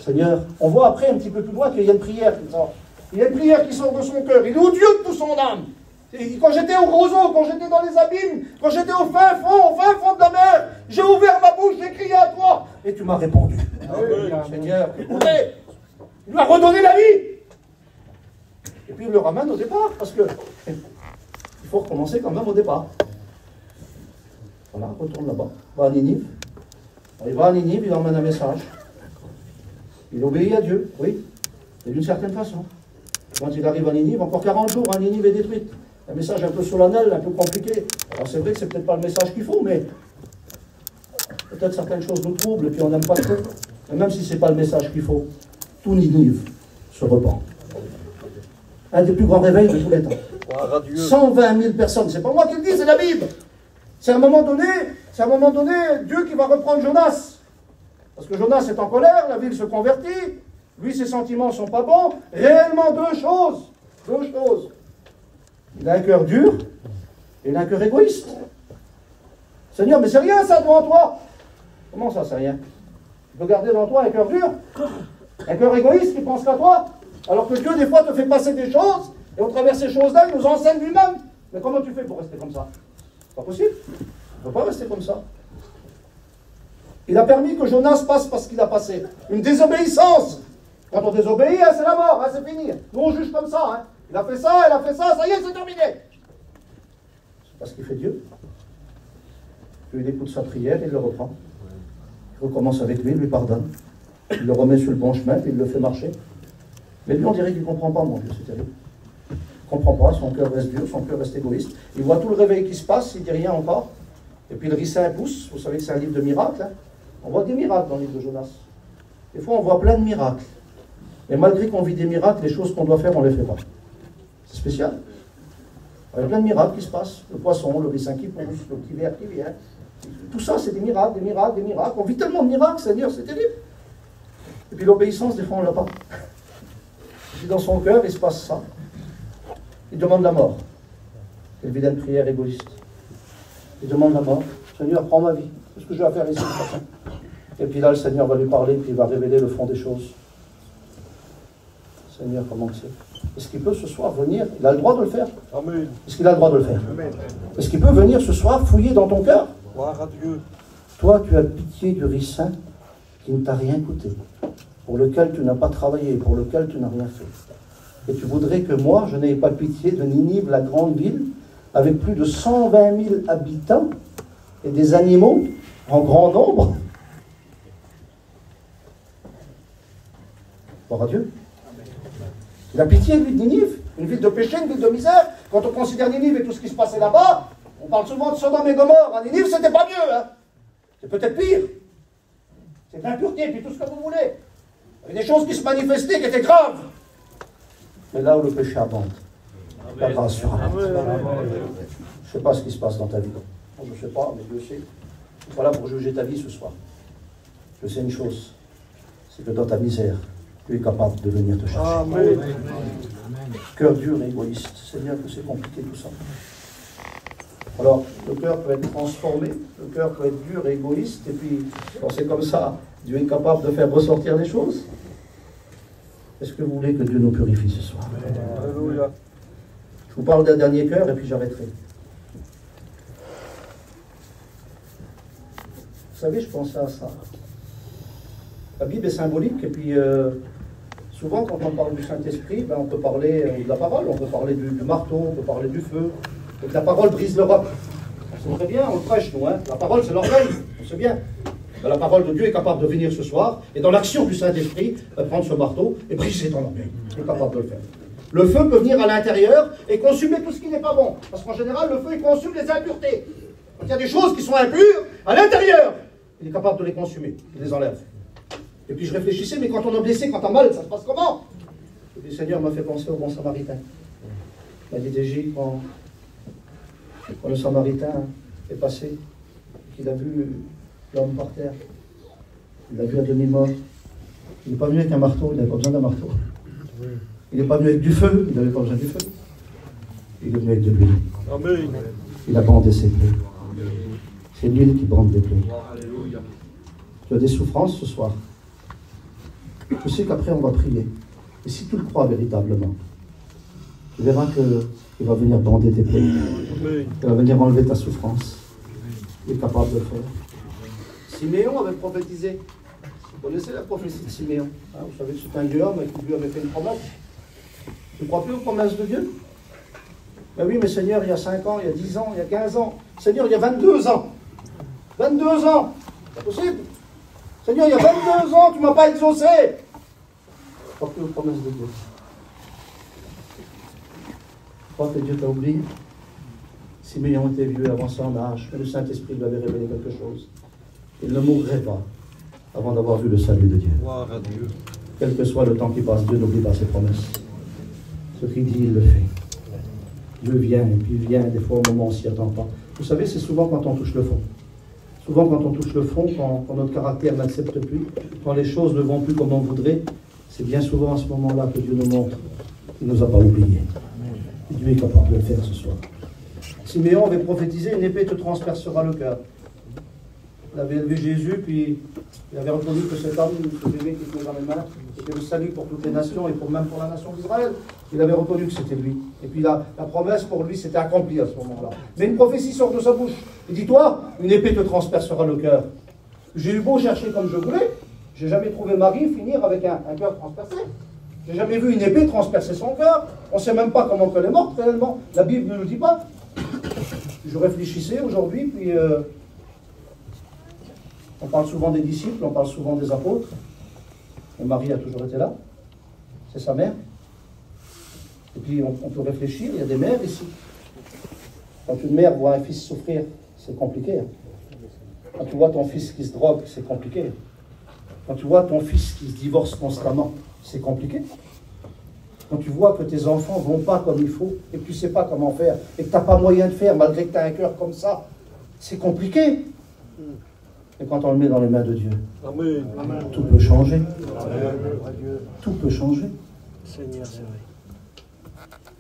Seigneur, on voit après un petit peu plus loin qu'il y a une prière qui sort. Il y a une prière qui sort de son cœur. Il est au Dieu de toute son âme. Et quand j'étais au roseau, quand j'étais dans les abîmes, quand j'étais au fin fond de la mer, j'ai ouvert ma bouche, j'ai crié à toi. Et tu m'as répondu. Seigneur, écoutez, il lui a redonné la vie. Et puis il le ramène au départ, parce que il faut recommencer quand même au départ. Voilà, retourne là-bas, va à Ninive. Il va à Ninive, il emmène un message. Il obéit à Dieu, oui, et d'une certaine façon. Quand il arrive à Ninive, encore 40 jours, Ninive est détruite. Un message un peu solennel, un peu compliqué. Alors c'est vrai que c'est peut-être pas le message qu'il faut, mais peut-être certaines choses nous troublent et puis on n'aime pas trop. Et même si c'est pas le message qu'il faut, tout Ninive se repent. Un des plus grands réveils de tous les temps. 120 000 personnes, c'est pas moi qui le dis, c'est la Bible. C'est à un moment donné, Dieu qui va reprendre Jonas. Parce que Jonas est en colère, la ville se convertit, lui ses sentiments sont pas bons. Réellement deux choses. Il a un cœur dur et il a un cœur égoïste. Seigneur, mais c'est rien ça devant toi. Comment ça, c'est rien? Tu peux garder devant toi un cœur dur, un cœur égoïste qui pense qu'à toi, alors que Dieu des fois te fait passer des choses et au travers de ces choses-là, il nous enseigne lui-même. Mais comment tu fais pour rester comme ça? C'est pas possible. Tu ne peux pas rester comme ça. Il a permis que Jonas passe parce qu'il a passé. Une désobéissance. Quand on désobéit, c'est la mort, c'est fini. Nous on juge comme ça. Il a fait ça, ça y est, c'est terminé. C'est pas ce qu'il fait Dieu. Puis il écoute sa prière, il le reprend. Il recommence avec lui, il lui pardonne. Il le remet sur le bon chemin, puis il le fait marcher. Mais lui, on dirait qu'il ne comprend pas, mon Dieu, c'est terrible. Il ne comprend pas, son cœur reste dur, son cœur reste égoïste. Il voit tout le réveil qui se passe, il ne dit rien encore. Et puis le ricin pousse, vous savez que c'est un livre de miracles. On voit des miracles dans le livre de Jonas. Des fois, on voit plein de miracles. Mais malgré qu'on vit des miracles, les choses qu'on doit faire, on ne les fait pas. C'est spécial. Il y a plein de miracles qui se passent. Le poisson, le ricin qui pousse, le petit ver qui vient. Tout ça, c'est des miracles, des miracles, des miracles. On vit tellement de miracles, Seigneur, c'est terrible. Et puis l'obéissance, des fois, on ne l'a pas. Et puis dans son cœur, il se passe ça. Il demande la mort. Il vit une prière égoïste. Il demande la mort. Seigneur, prends ma vie. Qu'est-ce que je vais faire ici? Et puis là, le Seigneur va lui parler, puis il va révéler le fond des choses. Seigneur, comment c'est? Est-ce qu'il peut ce soir venir? Il a le droit de le faire. Amen. Est-ce qu'il a le droit de le faire? Est-ce qu'il peut venir ce soir fouiller dans ton cœur? Gloire à Dieu. Toi, tu as pitié du ricin qui ne t'a rien coûté, pour lequel tu n'as pas travaillé, pour lequel tu n'as rien fait. Et tu voudrais que moi, je n'aie pas pitié de Ninive, la grande ville, avec plus de 120 000 habitants et des animaux en grand nombre? Gloire à Dieu. Il a pitié, lui, de Ninive, une ville de péché, une ville de misère. Quand on considère Ninive et tout ce qui se passait là-bas, on parle souvent de Sodome et Gomorrhe. À Ninive, c'était pas mieux. C'est peut-être pire. C'est l'impureté, puis tout ce que vous voulez. Il y avait des choses qui se manifestaient, qui étaient graves. Mais là où le péché abonde, la grâce surabonde. Je ne sais pas ce qui se passe dans ta vie. Je ne sais pas, mais Dieu sait. Voilà pour juger ta vie ce soir. Je sais une chose, c'est que dans ta misère, tu es capable de venir te chercher. Amen. Cœur dur et égoïste. Seigneur, que c'est compliqué tout ça. Alors, le cœur peut être transformé, le cœur peut être dur et égoïste, et puis, quand c'est comme ça, Dieu est capable de faire ressortir les choses. Est-ce que vous voulez que Dieu nous purifie ce soir? Alléluia. Je vous parle d'un dernier cœur, et puis j'arrêterai. Vous savez, je pensais à ça. La Bible est symbolique, et puis souvent quand on parle du Saint-Esprit, on peut parler de la parole, on peut parler du marteau, on peut parler du feu. Donc la parole brise le roc. On sait très bien, on le prêche, nous. La parole, c'est l'orgueil, on sait bien. Mais la parole de Dieu est capable de venir ce soir, et dans l'action du Saint-Esprit, prendre ce marteau et briser ton orgueil. Il est capable de le faire. Le feu peut venir à l'intérieur et consumer tout ce qui n'est pas bon. Parce qu'en général, le feu, il consume les impuretés. Donc il y a des choses qui sont impures à l'intérieur. Il est capable de les consumer, il les enlève. Et puis je réfléchissais, mais quand on est blessé, quand on a mal, ça se passe comment? Et puis le Seigneur m'a fait penser au bon Samaritain. Il m'a dit déjà, quand le Samaritain est passé, qu'il a vu l'homme par terre, il l'a vu à demi-mort. Il n'est pas venu avec un marteau, il n'avait pas besoin d'un marteau. Il n'est pas venu avec du feu, il n'avait pas besoin du feu. Il est venu avec de l'huile. Amen. Il a bandé ses plaies. C'est l'huile qui bande les plaies. Tu as des souffrances ce soir. Je sais qu'après on va prier. Et si tu le crois véritablement, tu verras qu'il va venir bander tes plaies. Il va venir enlever ta souffrance. Il est capable de le faire. Siméon avait prophétisé. Vous connaissez la prophétie de Siméon, hein? Vous savez que c'est un vieux homme qui lui avait fait une promesse. Tu ne crois plus aux promesses de Dieu? Ben oui, mais Seigneur, il y a 5 ans, il y a 10 ans, il y a 15 ans. Seigneur, il y a 22 ans. 22 ans. C'est possible. Seigneur, il y a 22 ans, tu ne m'as pas exaucé. Tu ne crois plus aux promesses de Dieu. Tu crois que Dieu t'a oublié? Siméon était vieux, avancé en âge, mais le Saint-Esprit lui avait révélé quelque chose. Il ne mourrait pas avant d'avoir vu le salut de Dieu. Quel que soit le temps qui passe, Dieu n'oublie pas ses promesses. Ce qu'il dit, il le fait. Dieu vient, et puis il vient des fois au moment où on ne s'y attend pas. Vous savez, c'est souvent quand on touche le fond. Souvent quand on touche le fond, quand notre caractère n'accepte plus, quand les choses ne vont plus comme on voudrait, c'est bien souvent à ce moment-là que Dieu nous montre qu'il ne nous a pas oubliés. Et Dieu est capable de le faire ce soir. Siméon avait prophétisé, une épée te transpercera le cœur. Il avait élevé Jésus, puis il avait reconnu que cet homme, ce bébé qui était dans les mains, c'était le salut pour toutes les nations et même pour la nation d'Israël. Il avait reconnu que c'était lui. Et puis la promesse pour lui s'était accomplie à ce moment-là. Mais une prophétie sort de sa bouche. Il dit, toi, une épée te transpercera le cœur. J'ai eu beau chercher comme je voulais, j'ai jamais trouvé Marie finir avec un cœur transpercé. J'ai jamais vu une épée transpercer son cœur. On ne sait même pas comment elle est morte réellement. La Bible ne le dit pas. Je réfléchissais aujourd'hui, puis on parle souvent des disciples, on parle souvent des apôtres. Et Marie a toujours été là. C'est sa mère. Et puis on peut réfléchir, il y a des mères ici. Quand une mère voit un fils souffrir, c'est compliqué. Quand tu vois ton fils qui se drogue, c'est compliqué. Quand tu vois ton fils qui se divorce constamment, c'est compliqué. Quand tu vois que tes enfants ne vont pas comme il faut, et que tu ne sais pas comment faire, et que tu n'as pas moyen de faire, malgré que tu as un cœur comme ça, c'est compliqué. Et quand on le met dans les mains de Dieu, tout peut changer. Tout peut changer.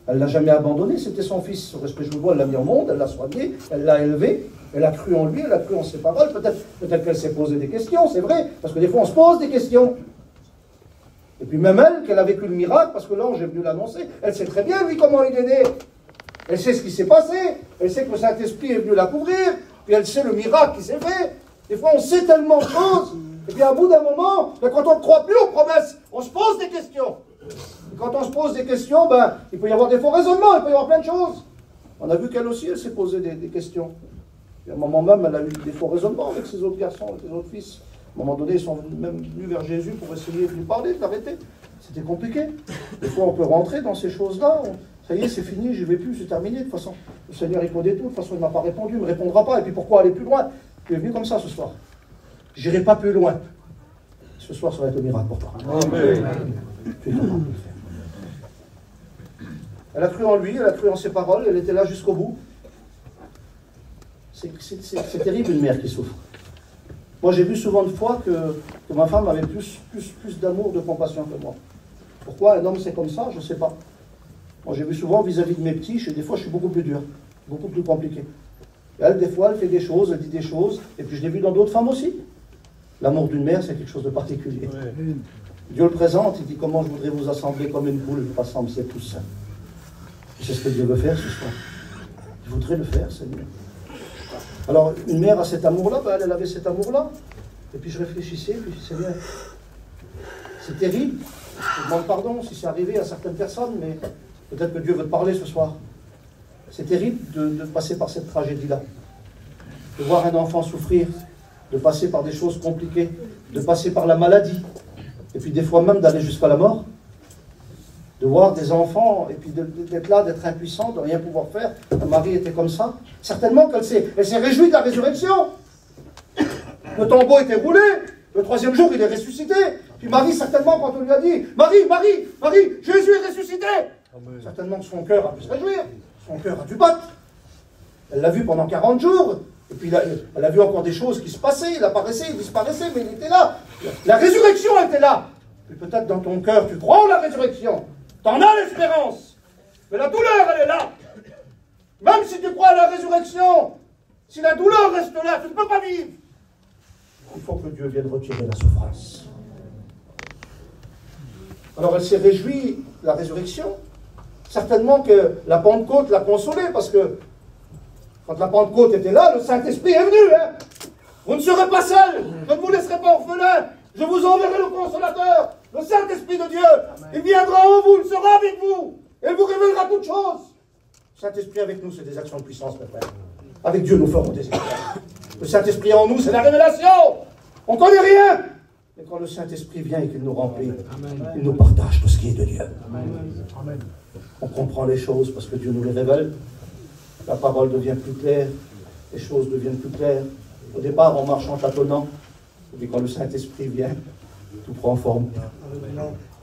Elle ne l'a jamais abandonné, c'était son fils. Au respect, je le vois, elle l'a mis au monde, elle l'a soigné, elle l'a élevé, elle a cru en lui, elle a cru en ses paroles. Peut-être qu'elle s'est posé des questions, c'est vrai, parce que des fois on se pose des questions. Et puis même elle, qu'elle a vécu le miracle, parce que l'ange est venu l'annoncer, elle sait très bien, lui, comment il est né. Elle sait ce qui s'est passé, elle sait que le Saint-Esprit est venu la couvrir, puis elle sait le miracle qui s'est fait. Des fois, on sait tellement de choses, et puis à bout d'un moment, quand on ne croit plus aux promesses, on se pose des questions. Et quand on se pose des questions, il peut y avoir des faux raisonnements, il peut y avoir plein de choses. On a vu qu'elle aussi, elle s'est posé des questions. Et à un moment même, elle a eu des faux raisonnements avec ses autres garçons, avec ses autres fils. À un moment donné, ils sont même venus vers Jésus pour essayer de lui parler, de l'arrêter. C'était compliqué. Des fois, on peut rentrer dans ces choses-là. Ça y est, c'est fini, je ne vais plus, c'est terminé. De toute façon, le Seigneur, il connaît tout. De toute façon, il ne m'a pas répondu, il ne me répondra pas. Et puis, pourquoi aller plus loin? Tu es venu comme ça ce soir. Je n'irai pas plus loin. Ce soir, ça va être un miracle pour toi. Amen. Tu es capable de le faire. Elle a cru en lui, elle a cru en ses paroles, elle était là jusqu'au bout. C'est terrible une mère qui souffre. Moi, j'ai vu souvent de fois que ma femme avait plus d'amour, de compassion que moi. Pourquoi un homme c'est comme ça, je ne sais pas. Moi, j'ai vu souvent vis-à-vis de mes petits, des fois je suis beaucoup plus dur, beaucoup plus compliqué. Et elle, des fois, elle fait des choses, elle dit des choses, et puis je l'ai vu dans d'autres femmes aussi. L'amour d'une mère, c'est quelque chose de particulier. Ouais. Dieu le présente, il dit comment je voudrais vous assembler comme une poule, rassemble c'est tout ça. C'est ce que Dieu veut faire ce soir. Je voudrais le faire, Seigneur. Alors, une mère a cet amour-là, elle avait cet amour-là. Et puis je réfléchissais, puis je dis, Seigneur, c'est terrible. Je demande pardon si c'est arrivé à certaines personnes, mais peut-être que Dieu veut te parler ce soir. C'est terrible de passer par cette tragédie-là. De voir un enfant souffrir, de passer par des choses compliquées, de passer par la maladie, et puis des fois même d'aller jusqu'à la mort. De voir des enfants, et puis d'être là, d'être impuissant, de rien pouvoir faire. Marie était comme ça. Certainement qu'elle s'est réjouie de la résurrection. Le tombeau était roulé. Le 3e jour, il est ressuscité. Puis Marie, certainement, quand on lui a dit « Marie, Jésus est ressuscité !» Certainement que son cœur a pu se réjouir. Son cœur a dû battre. Elle l'a vu pendant 40 jours. Et puis elle a vu encore des choses qui se passaient. Il apparaissait, il disparaissait, mais il était là. La résurrection était là. Puis peut-être dans ton cœur, tu crois en la résurrection. T'en as l'espérance. Mais la douleur, elle est là. Même si tu crois à la résurrection, si la douleur reste là, tu ne peux pas vivre. Il faut que Dieu vienne retirer la souffrance. Alors elle s'est réjouie de la résurrection. Certainement que la Pentecôte l'a consolée, parce que quand la Pentecôte était là, le Saint-Esprit est venu. Hein. Vous ne serez pas seuls, je ne vous laisserai pas orphelins. Je vous enverrai le Consolateur, le Saint-Esprit de Dieu. Amen. Il viendra en vous, il sera avec vous. Et il vous révélera toutes choses. Le Saint-Esprit avec nous, c'est des actions de puissance, mes frères. Avec Dieu, nous ferons des exploits. Le Saint-Esprit en nous, c'est la révélation. On ne connaît rien. Mais quand le Saint-Esprit vient et qu'il nous remplit, Amen. Il nous partage tout ce qui est de Dieu. Amen. On comprend les choses parce que Dieu nous les révèle. La parole devient plus claire. Les choses deviennent plus claires. Au départ, on marche en tâtonnant. Et puis quand le Saint-Esprit vient, tout prend forme.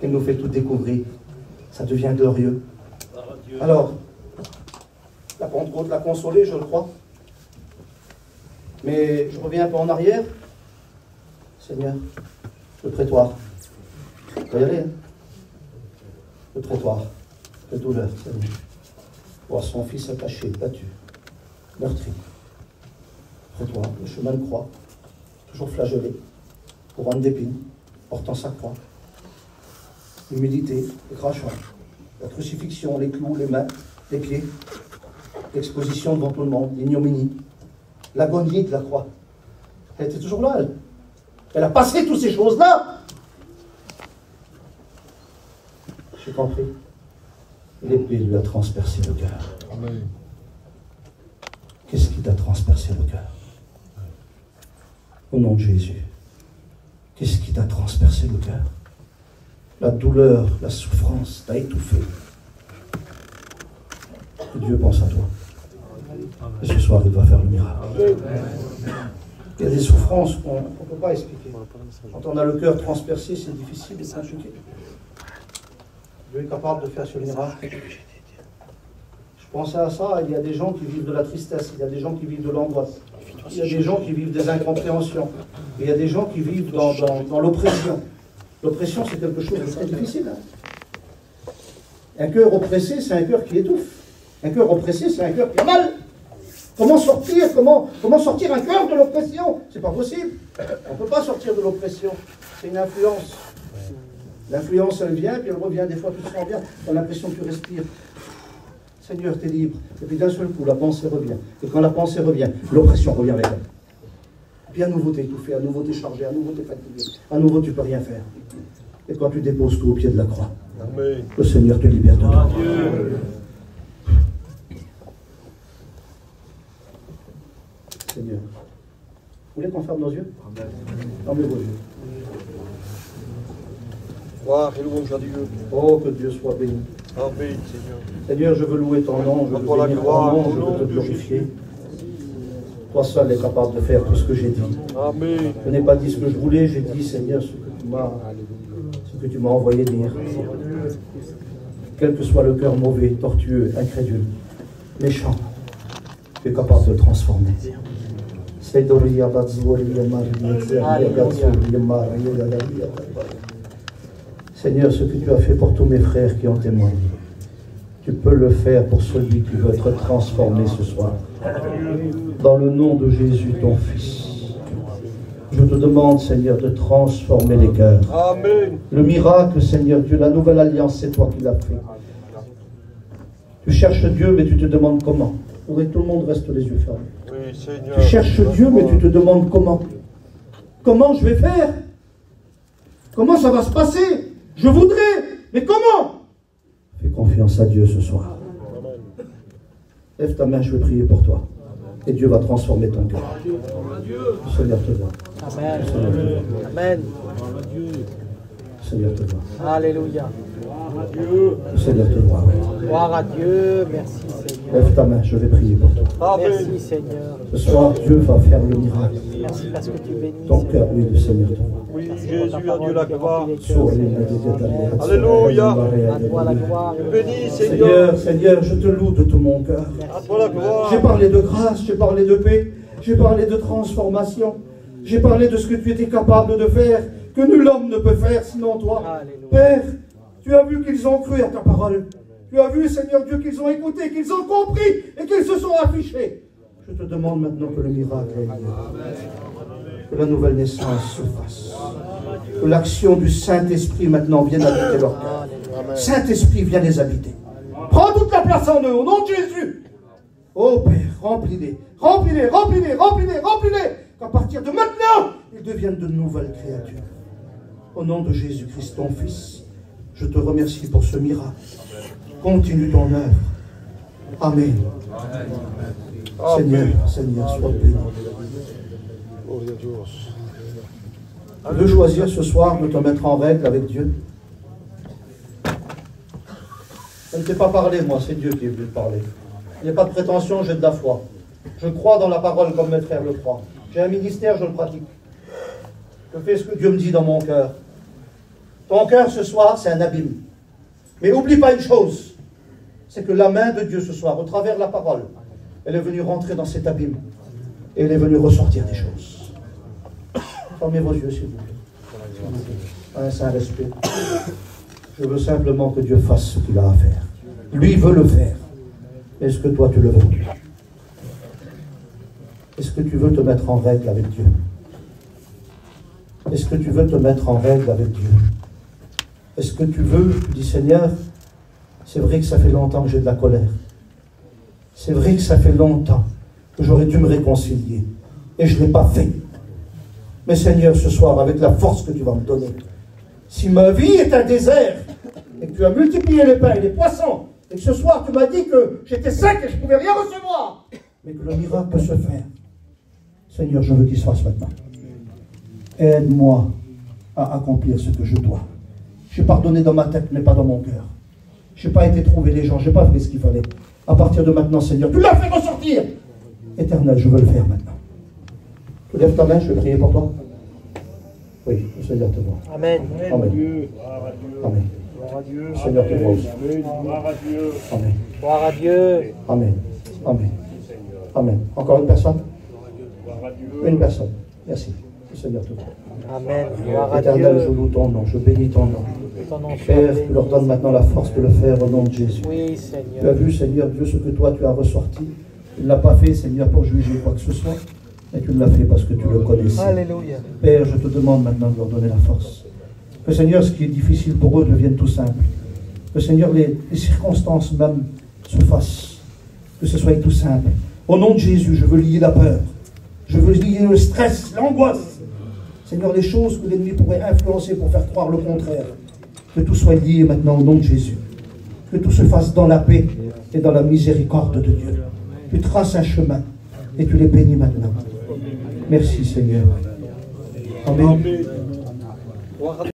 Il nous fait tout découvrir. Ça devient glorieux. Alors, la Pentecôte l'a consolé, je le crois. Mais je reviens un peu en arrière. Seigneur, le prétoire. Il faut y aller. Hein? Le prétoire. De douleur, Seigneur. Voir son fils attaché, battu, meurtri. Prétoire, le chemin de croix. Toujours flagellé. Couronne d'épines. Portant sa croix. L'humilité, les crachats. La crucifixion, les clous, les mains, les pieds. L'exposition devant tout le monde, l'ignominie. L'agonie de la croix. Elle était toujours là, elle. Elle a passé toutes ces choses-là. J'ai compris. L'épée lui a transpercé le cœur. Qu'est-ce qui t'a transpercé le cœur? Au nom de Jésus. Qu'est-ce qui t'a transpercé le cœur? La douleur, la souffrance t'a étouffé. Et Dieu pense à toi. Et ce soir, il va faire le miracle. Il y a des souffrances qu'on ne peut pas expliquer. Quand on a le cœur transpercé, c'est difficile de s'inquiéter. Dieu est capable de faire ce miracle. Je pensais à ça, il y a des gens qui vivent de la tristesse, il y a des gens qui vivent de l'angoisse, il y a des gens qui vivent des incompréhensions, il y a des gens qui vivent dans l'oppression. L'oppression, c'est quelque chose de très difficile. Hein. Un cœur oppressé, c'est un cœur qui étouffe. Un cœur oppressé, c'est un cœur qui a mal. Comment sortir un cœur de l'oppression? C'est pas possible. On ne peut pas sortir de l'oppression. C'est une influence. L'influence, elle vient, puis elle revient. Des fois, tu te sens bien, tu as l'impression que tu respires. Seigneur, tu es libre. Et puis d'un seul coup, la pensée revient. Et quand la pensée revient, l'oppression revient avec elle. Puis à nouveau, tu es étouffé, à nouveau, tu es chargé, à nouveau, tu es fatigué. À nouveau, tu ne peux rien faire. Et quand tu déposes tout au pied de la croix, Amen. Le Seigneur te libère de tout. Seigneur, vous voulez qu'on ferme nos yeux? Fermez vos yeux. Gloire et louange à Dieu. Oh, que Dieu soit béni. Amen, Seigneur. Seigneur, je veux louer ton nom, je veux bénir ton nom, je veux te glorifier. Toi seul es capable de faire tout ce que j'ai dit. Amen. Je n'ai pas dit ce que je voulais, j'ai dit, Seigneur, ce que tu m'as envoyé dire. Quel que soit le cœur mauvais, tortueux, incrédule, méchant, tu es capable de le transformer. Seigneur, ce que tu as fait pour tous mes frères qui ont témoigné, tu peux le faire pour celui qui veut être transformé ce soir. Dans le nom de Jésus, ton Fils, je te demande, Seigneur, de transformer les cœurs. Amen. Le miracle, Seigneur Dieu, la nouvelle alliance, c'est toi qui l'as fait. Tu cherches Dieu, mais tu te demandes comment. Faudrait que tout le monde reste les yeux fermés. Oui, Seigneur. Tu cherches Dieu, mais tu te demandes comment. Comment je vais faire? Comment ça va se passer? Je voudrais, mais comment? Fais confiance à Dieu ce soir. Lève ta main, je vais prier pour toi. Et Dieu va transformer ton cœur. Le Seigneur te voit. Amen. Amen. Le Seigneur te voit. Alléluia. Le Seigneur te voit. Gloire à Dieu. Merci Seigneur. Lève ta main, je vais prier pour toi. Merci Seigneur. Ce soir, Dieu va faire le miracle. Merci parce que tu bénis. Ton cœur, oui, le Seigneur te voit. Oui, Jésus, à Dieu la gloire. Alléluia. À toi la gloire. Béni, Seigneur. Seigneur, je te loue de tout mon cœur. À toi la gloire. J'ai parlé de grâce, j'ai parlé de paix, j'ai parlé de transformation, j'ai parlé de ce que tu étais capable de faire, que nul homme ne peut faire sinon toi. Alléluia. Père, tu as vu qu'ils ont cru à ta parole. Tu as vu, Seigneur Dieu, qu'ils ont écouté, qu'ils ont compris et qu'ils se sont affichés. Je te demande maintenant que le miracle ait lieu. Que la nouvelle naissance se fasse. Que l'action du Saint-Esprit maintenant vienne habiter leur cœur. Saint-Esprit, viens les habiter. Prends toute la place en eux, au nom de Jésus. Oh Père, remplis-les, remplis-les, remplis-les, remplis-les, remplis-les. Qu'à partir de maintenant, ils deviennent de nouvelles créatures. Au nom de Jésus-Christ, ton Fils, je te remercie pour ce miracle. Continue ton œuvre. Amen. Seigneur, Seigneur, sois béni. Tu veux choisir ce soir de te mettre en règle avec Dieu? Je ne t'ai pas parlé, moi, c'est Dieu qui est venu te parler. Il n'y a pas de prétention, j'ai de la foi. Je crois dans la parole comme mes frères le croient. J'ai un ministère, je le pratique. Je fais ce que Dieu me dit dans mon cœur. Ton cœur ce soir, c'est un abîme. Mais oublie pas une chose, c'est que la main de Dieu ce soir, au travers de la parole, elle est venue rentrer dans cet abîme. Et elle est venue ressortir des choses. Fermez vos yeux, s'il vous plaît. Un saint respect. Je veux simplement que Dieu fasse ce qu'il a à faire. Lui veut le faire. Est-ce que toi, tu le veux? Est-ce que tu veux te mettre en règle avec Dieu? Est-ce que tu veux te mettre en règle avec Dieu? Est-ce que tu veux, tu dis Seigneur, c'est vrai que ça fait longtemps que j'ai de la colère. C'est vrai que ça fait longtemps que j'aurais dû me réconcilier. Et je ne l'ai pas fait. Mais Seigneur, ce soir, avec la force que tu vas me donner, si ma vie est un désert, et que tu as multiplié les pains et les poissons, et que ce soir tu m'as dit que j'étais sec et je ne pouvais rien recevoir, mais que le miracle peut se faire, Seigneur, je veux qu'il se fasse maintenant. Aide-moi à accomplir ce que je dois. J'ai pardonné dans ma tête, mais pas dans mon cœur. Je n'ai pas été trouver les gens, je n'ai pas fait ce qu'il fallait. À partir de maintenant, Seigneur, tu l'as fait ressortir. Éternel, je veux le faire maintenant. Tu lèves ta main, je vais prier pour toi. Oui, le Seigneur te voit. Amen. Amen. Amen. Le Seigneur te voit aussi. Amen. Gloire à Dieu. Amen. Amen. Amen. Encore une personne? Une personne. Merci. Le Seigneur te voit. Amen. Gloire à Éternel, je Dieu. loue ton nom, je bénis ton nom. Ton nom soit Père, béni. tu leur donnes maintenant la force de le faire au nom de Jésus. Oui, Tu as Seigneur. vu, Seigneur Dieu, ce que toi tu as ressorti. Tu ne l'as pas fait, Seigneur, pour juger quoi que ce soit, mais tu l'as fait parce que tu le connaissais. Alléluia. Père, je te demande maintenant de leur donner la force. Que, Seigneur, ce qui est difficile pour eux devienne tout simple. Que, Seigneur, les circonstances même se fassent. Que ce soit tout simple. Au nom de Jésus, je veux lier la peur. Je veux lier le stress, l'angoisse. Seigneur, les choses que l'ennemi pourrait influencer pour faire croire le contraire. Que tout soit lié maintenant au nom de Jésus. Que tout se fasse dans la paix et dans la miséricorde de Dieu. Tu traces un chemin et tu les bénis maintenant. Merci Seigneur. Amen.